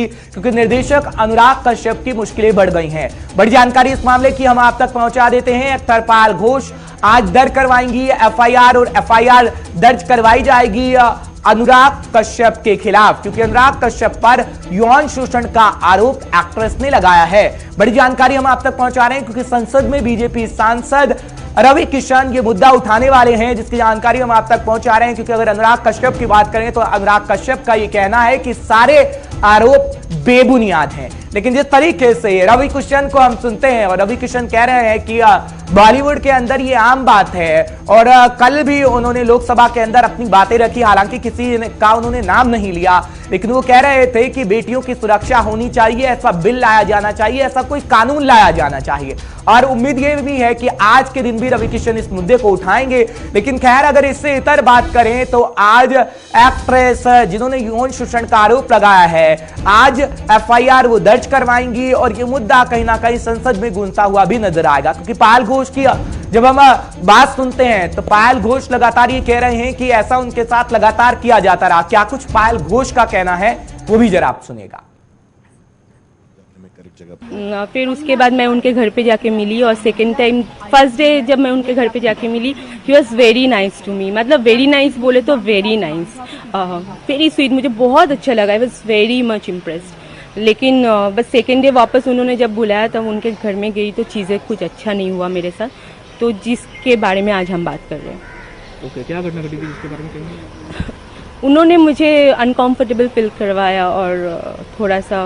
क्योंकि निर्देशक अनुराग कश्यप की मुश्किलें बढ़ गई हैं। बड़ी जानकारी इस मामले की हम आप तक पहुंचा देते हैं। तरपाल घोष आज दर्ज करवाएंगी एफआईआर और एफआईआर दर्ज करवाई जाएगी अनुराग कश्यप के खिलाफ, क्योंकि अनुराग कश्यप पर यौन शोषण का आरोप एक्ट्रेस ने लगाया है। बड़ी जानकारी हम आप तक पहुंचा रहे हैं क्योंकि संसद में बीजेपी सांसद रवि किशन ये मुद्दा उठाने वाले हैं, जिसकी जानकारी हम आप तक पहुंचा रहे हैं। क्योंकि अगर अनुराग कश्यप की बात करें तो अनुराग कश्यप का ये कहना है कि सारे आरोप बेबुनियाद हैं। लेकिन जिस तरीके से रवि किशन को हम सुनते हैं और रवि किशन कह रहे हैं कि बॉलीवुड के अंदर ये आम बात है, और कल भी उन्होंने लोकसभा के अंदर अपनी बातें रखी, हालांकि किसी का उन्होंने नाम नहीं लिया, लेकिन वो कह रहे थे कि बेटियों की सुरक्षा होनी चाहिए, ऐसा बिल लाया जाना चाहिए, ऐसा कोई कानून लाया जाना चाहिए। और उम्मीद ये भी है कि आज के दिन भी रवि किशन इस मुद्दे को उठाएंगे। लेकिन खैर, अगर इससे इतर बात करें तो आज एक्ट्रेस जिन्होंने यौन शोषण का आरोप लगाया है, आज एफआईआर वो दर्ज करवाएंगी और ये मुद्दा कहीं ना कहीं संसद में गूंजता हुआ भी नजर आएगा। क्योंकि पायल घोष की जब हम बात सुनते हैं तो पायल घोष लगातार ये कह रहे हैं कि ऐसा उनके साथ लगातार किया जाता रहा। क्या कुछ पायल घोष का कहना है वो भी जरा आप सुनिएगा। फिर उसके बाद मैं उनके घर पे जाके मिली और सेकेंड टाइम फर्स्ट डे जब मैं उनके घर पे जाके मिली, he was very nice to me. मतलब वेरी नाइस बोले तो वेरी नाइस, वेरी स्वीट, मुझे बहुत अच्छा लगा। I was very much impressed. लेकिन बस सेकेंड डे वापस उन्होंने जब बुलाया तब उनके घर में गई तो चीज़ें कुछ अच्छा नहीं हुआ मेरे साथ, तो जिसके बारे में आज हम बात कर रहे हैं। ओके, क्या घटना घटी थी जिसके बारे में कहेंगे? उन्होंने मुझे अनकंफर्टेबल फील करवाया और थोड़ा सा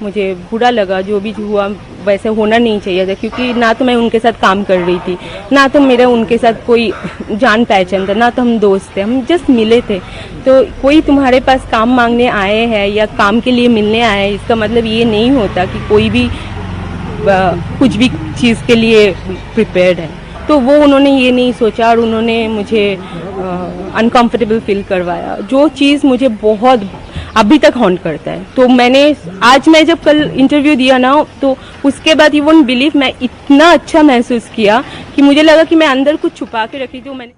मुझे बुरा लगा। जो भी हुआ वैसे होना नहीं चाहिए था, क्योंकि ना तो मैं उनके साथ काम कर रही थी, ना तो मेरा उनके साथ कोई जान पहचान था, ना तो हम दोस्त थे, हम जस्ट मिले थे। तो कोई तुम्हारे पास काम मांगने आए हैं या काम के लिए मिलने आए हैं, इसका मतलब ये नहीं होता कि कोई भी कुछ भी चीज़ के लिए प्रिपेयर्ड है। तो वो उन्होंने ये नहीं सोचा और उन्होंने मुझे अनकंफर्टेबल फील करवाया, जो चीज़ मुझे बहुत अभी तक हॉन्ट करता है। तो मैं जब कल इंटरव्यू दिया ना, तो उसके बाद यू वोंट बिलीव, मैं इतना अच्छा महसूस किया कि मुझे लगा कि मैं अंदर कुछ छुपा के रखी थी। मैंने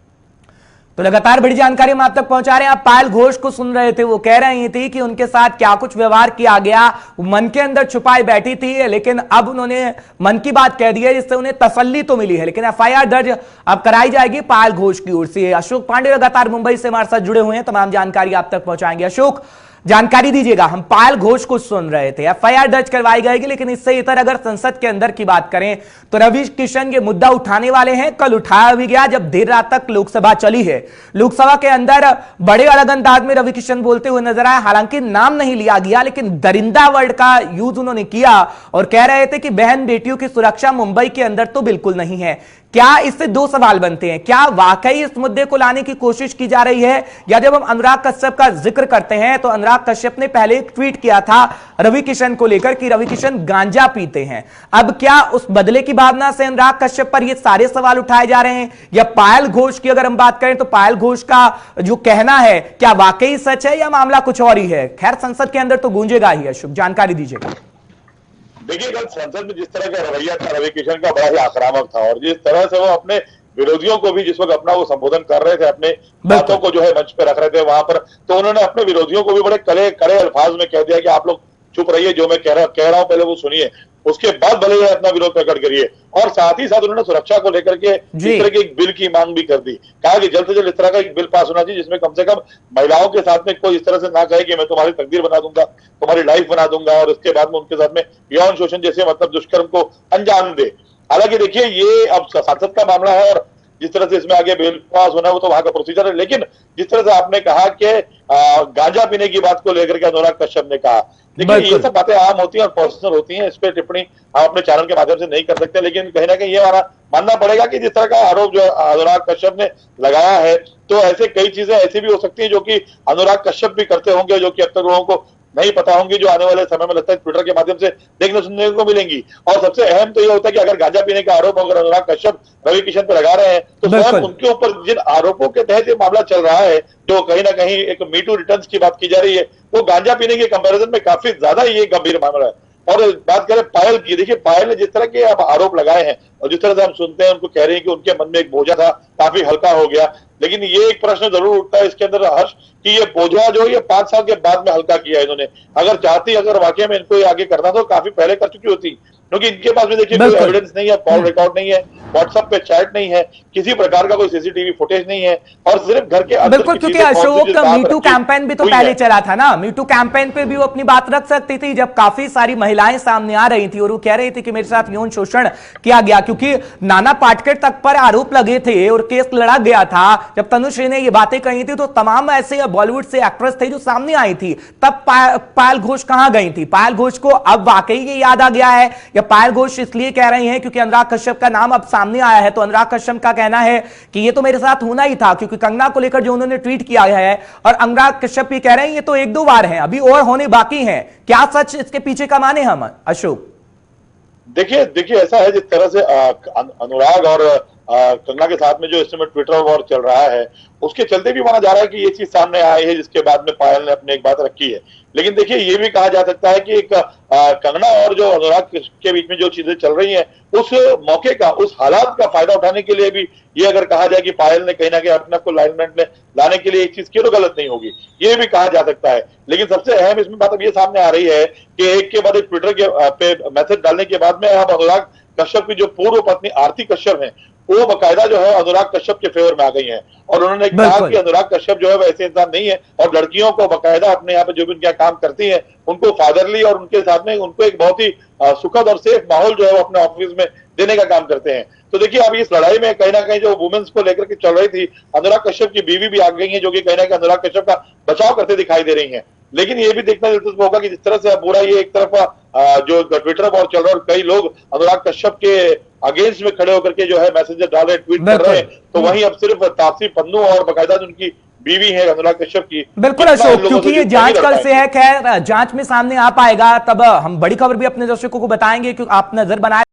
तो लगातार बड़ी जानकारी हम आप तक पहुंचा रहे हैं। आप पायल घोष को सुन रहे थे, वो कह रही थी कि उनके साथ क्या कुछ व्यवहार किया गया वो मन के अंदर छुपाई बैठी थी, लेकिन अब उन्होंने मन की बात कह दी है, जिससे उन्हें तसल्ली तो मिली है। लेकिन एफआईआर दर्ज अब कराई जाएगी पायल घोष की ओर से। अशोक पांडे लगातार मुंबई से हमारे साथ जुड़े हुए हैं, तमाम जानकारी आप तक पहुंचाएंगे। अशोक, जानकारी दीजिएगा। हम पायल घोष को सुन रहे थे, एफआईआर दर्ज करवाई जाएगी, लेकिन इससे इतर अगर संसद के अंदर की बात करें तो रवि किशन ये मुद्दा उठाने वाले हैं। कल उठाया भी गया जब देर रात तक लोकसभा चली है। लोकसभा के अंदर बड़े अलग अंदाज में रवि किशन बोलते हुए नजर आए, हालांकि नाम नहीं लिया गया, लेकिन दरिंदा वर्ड का यूज उन्होंने किया और कह रहे थे कि बहन बेटियों की सुरक्षा मुंबई के अंदर तो बिल्कुल नहीं है। क्या इससे दो सवाल बनते हैं, क्या वाकई इस मुद्दे को लाने की कोशिश की जा रही है, या जब हम अनुराग कश्यप का जिक्र करते हैं तो अनुराग कश्यप ने पहले एक ट्वीट किया था रवि किशन को लेकर कि रवि किशन गांजा पीते हैं। अब क्या उस बदले की भावना से अनुराग कश्यप पर ये सारे सवाल उठाए जा रहे हैं, या पायल घोष की अगर हम बात करें तो पायल घोष का जो कहना है क्या वाकई सच है या मामला कुछ और ही है? खैर, संसद के अंदर तो गूंजेगा ही। अशोक, जानकारी दीजिएगा। देखिए, कल संसद में जिस तरह का रवैया था रवि किशन का, बड़ा ही आक्रामक था, और जिस तरह से वो अपने विरोधियों को भी जिस वक्त अपना वो संबोधन कर रहे थे, अपने बातों को जो है मंच पे रख रहे थे वहां पर, तो उन्होंने अपने विरोधियों को भी बड़े कड़े अल्फाज में कह दिया कि आप लोग चुप रहिए, जो मैं कह रहा हूं पहले वो सुनिए, उसके बाद भले ही अपना विरोध प्रकट करिए। और साथ ही साथ उन्होंने सुरक्षा को लेकर के इस तरह के एक बिल की मांग भी कर दी। कहा कि जल्द से जल्द इस तरह का एक बिल पास होना चाहिए जिसमें कम से कम महिलाओं के साथ में कोई इस तरह से ना कहे कि मैं तुम्हारी तकदीर बना दूंगा, तुम्हारी लाइफ बना दूंगा, और उसके बाद में उनके साथ में यौन शोषण जैसे मतलब दुष्कर्म को अंजाम दे। हालांकि देखिए, ये अब संसद का मामला है और जिस तरह से इसमें आगे बिल पास होना है वो तो वहां का प्रोसीजर है। लेकिन जिस तरह से आपने कहा कि गांजा पीने की बात को लेकर के अनुराग कश्यप ने कहा, देखिए ये सब बातें आम होती हैं और पर्सनल होती हैं, इस पे टिप्पणी आप अपने चैनल के माध्यम से नहीं कर सकते। लेकिन कहीं ना कहीं ये मानना पड़ेगा कि जिस तरह का आरोप जो अनुराग कश्यप ने लगाया है, तो ऐसे कई चीजें ऐसी भी हो सकती हैं जो कि अनुराग कश्यप भी करते होंगे, जो कि अब तक लोगों को नहीं पता होंगी, जो आने वाले समय में लगता है ट्विटर के माध्यम से देखने सुनने को मिलेंगी। और सबसे अहम तो ये होता है कि अगर गांजा पीने का आरोप अगर अनुराग कश्यप रवि किशन पर लगा रहे हैं, तो स्वयं उनके ऊपर जिन आरोपों के तहत ये मामला चल रहा है, जो कहीं ना कहीं एक मीटू रिटर्न्स की बात की जा रही है, वो गांजा पीने के कंपैरिजन में काफी ज्यादा ये गंभीर मामला है। और बात करें पायल की, देखिए पायल ने जिस तरह के अब आरोप लगाए हैं और जिस तरह से हम सुनते हैं, उनको कह रहे हैं कि उनके मन में एक बोझा था, काफी हल्का हो गया। लेकिन ये एक प्रश्न जरूर उठता है इसके अंदर हर्ष कि ये बोझा जो ये 5 साल के बाद में हल्का किया है इन्होंने। अगर चाहती, अगर वाकई में इनको ये आगे करना तो काफी पहले कर चुकी होती, क्योंकि इनके पास भी देखिए कोई एविडेंस नहीं है, कॉल रिकॉर्ड नहीं है, व्हाट्सएप पे चैट नहीं है, किसी प्रकार का कोई सीसीटीवी फुटेज नहीं है, और सिर्फ घर के अंदर बिल्कुल, क्योंकि अशोक मीटू कैंपेन भी तो पहले चला था ना। मीटू कैंपेन पे भी वो अपनी बात रख सकती थी जब काफी सारी महिलाएं सामने आ रही थी और वो कह रही थी कि मेरे साथ यौन शोषण किया गया, क्योंकि नाना पाटेकर तक पर आरोप लगे थे और केस लड़ा गया था। जब तनुश्री ने ये बातें कही थी तो तमाम ऐसे बॉलीवुड से एक्ट्रेस थे जो सामने आई थी। तब पायल घोष कहां गई थी? पायल घोष को अब वाकई ये याद आ गया है या पायल घोष इसलिए कह रही हैं क्योंकि अनुराग कश्यप का नाम अब सामने आया है? तो अनुराग कश्यप का कहना है कि ये तो मेरे साथ होना ही था, क्योंकि कंगना को लेकर जो उन्होंने ट्वीट किया है, और अनुराग कश्यप भी कह रहे हैं ये तो 1-2 बार हैं, अभी और होने बाकी हैं। क्या सच इसके पीछे का माने हम अशोक? देखिए ऐसा है, जिस तरह से अनुराग और कंगना के साथ में जो इस समय ट्विटर वॉर चल रहा है, उसके चलते भी माना जा रहा है कि ये चीज सामने आई है, जिसके बाद में पायल ने अपनी एक बात रखी है। लेकिन देखिए ये भी कहा जा सकता है कि एक कंगना और जो अनुराग के बीच में जो चीजें चल रही हैं, उस मौके का, उस हालात का फायदा उठाने के लिए भी ये अगर कहा जाए कि पायल ने कहीं ना कहीं अपने को लाइमलाइट में लाने के लिए एक चीज की तो गलत नहीं होगी, ये भी कहा जा सकता है। लेकिन सबसे अहम इसमें बात अब ये सामने आ रही है कि एक के बाद एक ट्विटर के पे मैसेज डालने के बाद में अब अनुराग कश्यप की जो पूर्व पत्नी आरती कश्यप है, वो बकायदा जो है अनुराग कश्यप के फेवर में आ गई हैं, और उन्होंने कहा कि अनुराग कश्यप जो है वैसे इंसान नहीं है, और लड़कियों को बकायदा अपने यहाँ पे जो भी उनके यहाँ काम करती हैं उनको फादरली और उनके साथ में उनको एक बहुत ही सुखद और सेफ माहौल जो है वो अपने ऑफिस में देने का काम करते हैं। तो देखिए अब इस लड़ाई में कहीं ना कहीं जो वुमेन्स को लेकर के चल रही थी, अनुराग कश्यप की बीवी भी आ गई है, जो कि कहीं ना कहीं अनुराग कश्यप का बचाव करते दिखाई दे रही है। लेकिन ये भी देखना दिलचस्प होगा कि जिस तरह से पूरा ये एक तरफ जो ट्विटर पर चल रहा है और कई लोग अनुराग कश्यप के अगेंस्ट में खड़े होकर के जो है मैसेजेस डाल रहे, ट्वीट कर रहे हैं, तो वहीं अब सिर्फ तापसी पन्नू और बकायदा उनकी बीवी है अनुराग कश्यप की। बिल्कुल अशोक, क्योंकि ये जांच कल से है, खैर जांच में सामने आ पाएगा तब हम बड़ी खबर भी अपने दर्शकों को बताएंगे, क्योंकि आप नजर बनाए